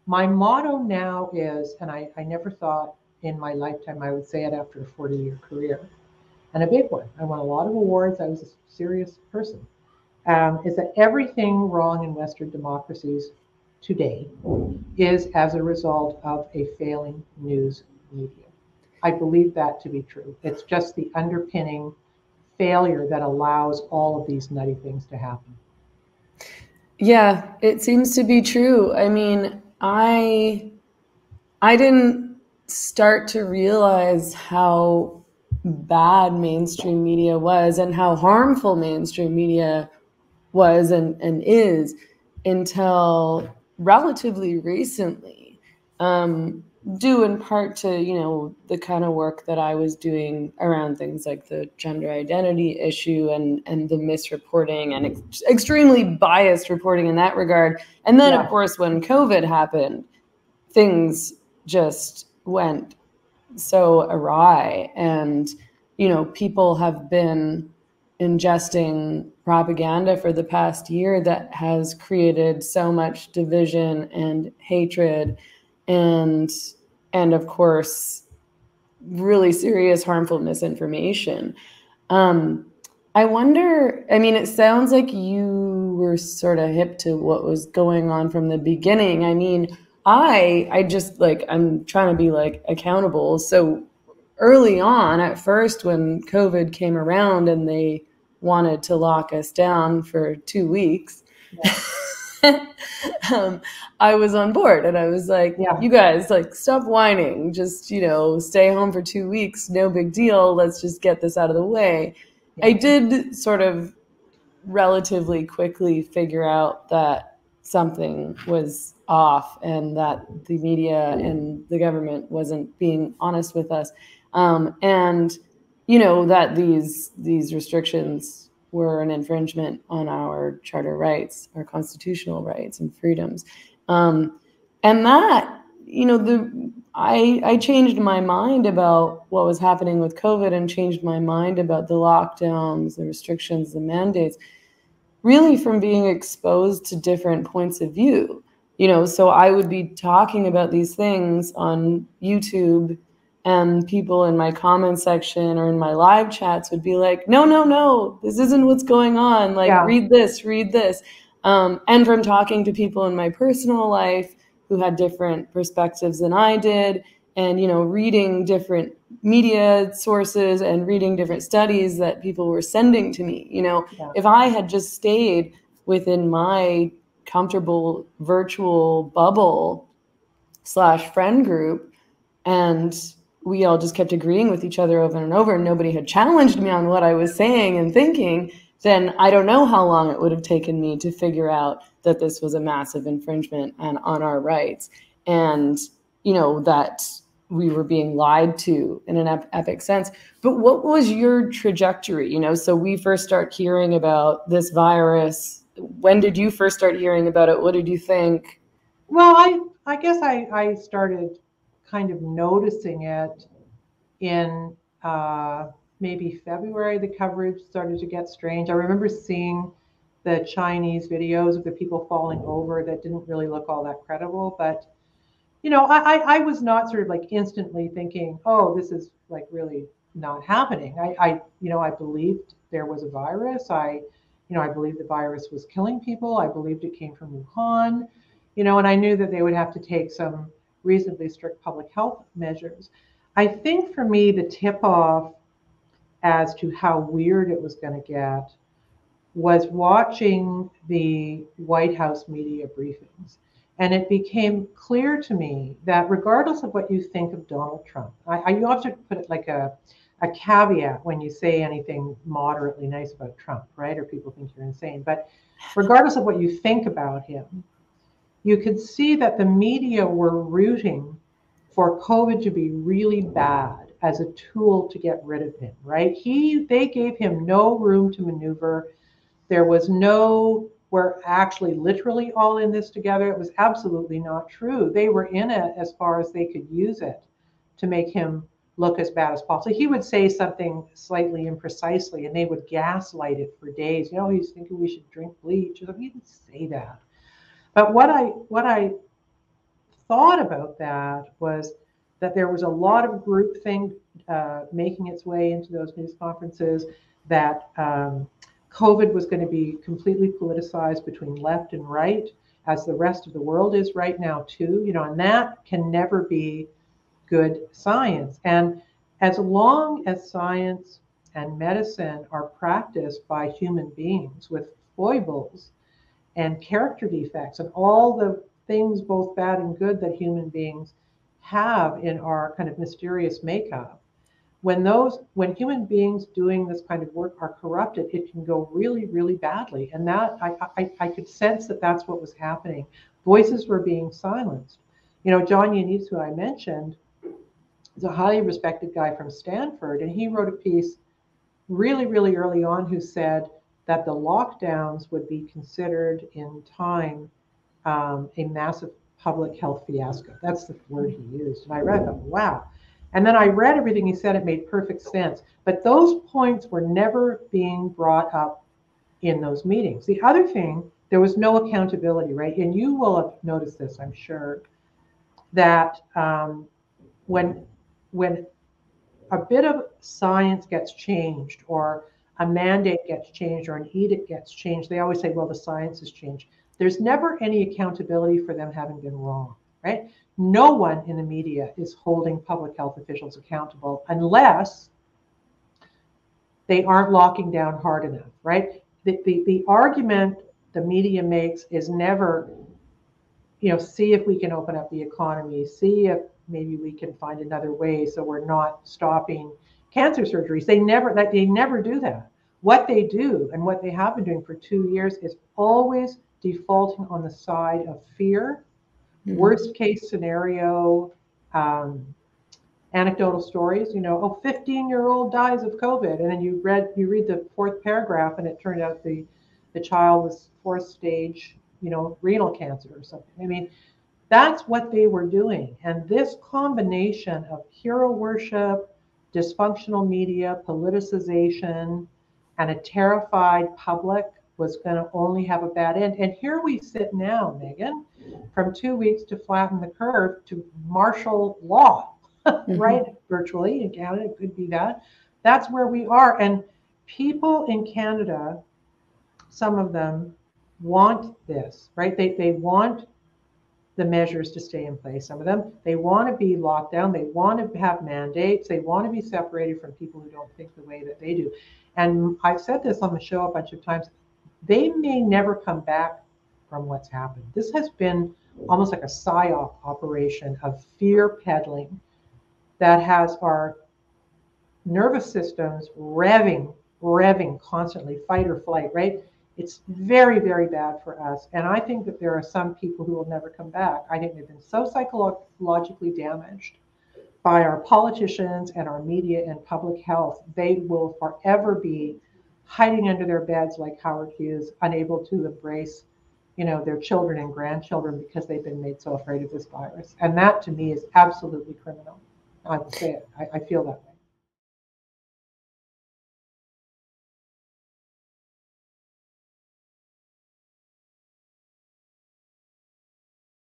My motto now is, and I never thought in my lifetime I would say it after a 40-year career, and a big one. I won a lot of awards. I was a serious person. Is that everything wrong in Western democracies today is as a result of a failing news media. I believe that to be true. It's just the underpinning failure that allows all of these nutty things to happen. Yeah, it seems to be true. I mean, I didn't start to realize how bad mainstream media was and how harmful mainstream media was and is until relatively recently, due in part to, you know, the kind of work that I was doing around things like the gender identity issue and the misreporting and extremely biased reporting in that regard. And then, of Yeah. course, when COVID happened, things just went so awry. And, you know, people have been ingesting propaganda for the past year that has created so much division and hatred and of course really serious harmful misinformation. um I wonder, I mean, it sounds like you were sort of hip to what was going on from the beginning. I mean, I just like, I'm trying to be like accountable. So early on, at first, when COVID came around and they wanted to lock us down for 2 weeks, Yeah. um, I was on board and I was like, Yeah. you guys, like, stop whining. Just, you know, stay home for 2 weeks. No big deal. Let's just get this out of the way. I Yeah. did sort of relatively quickly figure out that something was off and that the media and the government wasn't being honest with us, and you know that these restrictions were an infringement on our charter rights, our constitutional rights and freedoms, and that, you know, I changed my mind about what was happening with COVID and changed my mind about the lockdowns, the restrictions, the mandates, really from being exposed to different points of view. You know, so I would be talking about these things on YouTube and people in my comment section or in my live chats would be like, no, no, no, this isn't what's going on. Like, Yeah. read this, read this. And from talking to people in my personal life who had different perspectives than I did, and, you know, reading different media sources and reading different studies that people were sending to me. You know, Yeah. if I had just stayed within my comfortable virtual bubble slash friend group and we all just kept agreeing with each other over and over and nobody had challenged me on what I was saying and thinking, then I don't know how long it would have taken me to figure out that this was a massive infringement and on our rights, and, you know, that we were being lied to in an epic sense. But what was your trajectory? You know, so we first start hearing about this virus. When did you first start hearing about it? What did you think? Well, I guess I started kind of noticing it in maybe February. The coverage started to get strange. I remember seeing the Chinese videos of the people falling over that didn't really look all that credible. But, you know, I was not sort of like instantly thinking, oh, this is like really not happening. You know, I believed there was a virus. You know, I believed the virus was killing people. I believed it came from Wuhan, you know, and I knew that they would have to take some reasonably strict public health measures. I think for me, the tip off as to how weird it was going to get was watching the White House media briefings. And it became clear to me that regardless of what you think of Donald Trump, you have to put it like a caveat when you say anything moderately nice about Trump, right? Or people think you're insane. But regardless of what you think about him, you could see that the media were rooting for COVID to be really bad as a tool to get rid of him, right? They gave him no room to maneuver. There was no, we're actually literally all in this together. It was absolutely not true. They were in it as far as they could use it to make him look as bad as possible. He would say something slightly imprecisely and they would gaslight it for days. You know, he's thinking we should drink bleach. He didn't say that. But what I thought about that was that there was a lot of groupthink making its way into those news conferences, that COVID was going to be completely politicized between left and right, as the rest of the world is right now too, and that can never be good science. And as long as science and medicine are practiced by human beings with foibles and character defects and all the things, both bad and good, that human beings have in our kind of mysterious makeup, when human beings doing this kind of work are corrupted, it can go really, really badly. And that I could sense that that's what was happening. Voices were being silenced. John Yannis, who I mentioned, is a highly respected guy from Stanford, and he wrote a piece really, really early on who said that the lockdowns would be considered in time a massive public health fiasco. That's the word he used. And I read them, wow. And then I read everything he said. It made perfect sense. But those points were never being brought up in those meetings. The other thing, there was no accountability, right? And you will have noticed this, I'm sure, that when a bit of science gets changed, or a mandate gets changed, or an edict gets changed, they always say, well, the science has changed. There's never any accountability for them having been wrong, right? No one in the media is holding public health officials accountable unless they aren't locking down hard enough, right? The argument the media makes is never, see if we can open up the economy, see if maybe we can find another way so we're not stopping cancer surgeries. They never do that. What they do, and what they have been doing for 2 years, is always defaulting on the side of fear, worst case scenario, anecdotal stories. 15-year-old dies of COVID, and then you read the fourth paragraph, and it turned out the child was fourth stage, renal cancer or something. I mean, that's what they were doing. And this combination of hero worship, dysfunctional media, politicization, and a terrified public was going to only have a bad end. And here we sit now, Megan, from 2 weeks to flatten the curve to martial law, right? Virtually in Canada, it could be that. That's where we are. And people in Canada, some of them, want this, right? They want the measures to stay in place. Some of them, they want to be locked down. They want to have mandates. They want to be separated from people who don't think the way that they do. And I've said this on the show a bunch of times. They may never come back from what's happened. This has been almost like a psyop operation of fear peddling that has our nervous systems revving constantly, fight or flight, right? It's very, very bad for us. And I think that there are some people who will never come back. I think they've been so psychologically damaged by our politicians and our media and public health. They will forever be hiding under their beds like Howard Hughes, unable to embrace, their children and grandchildren because they've been made so afraid of this virus. And that, to me, is absolutely criminal. I will say it. I feel that way.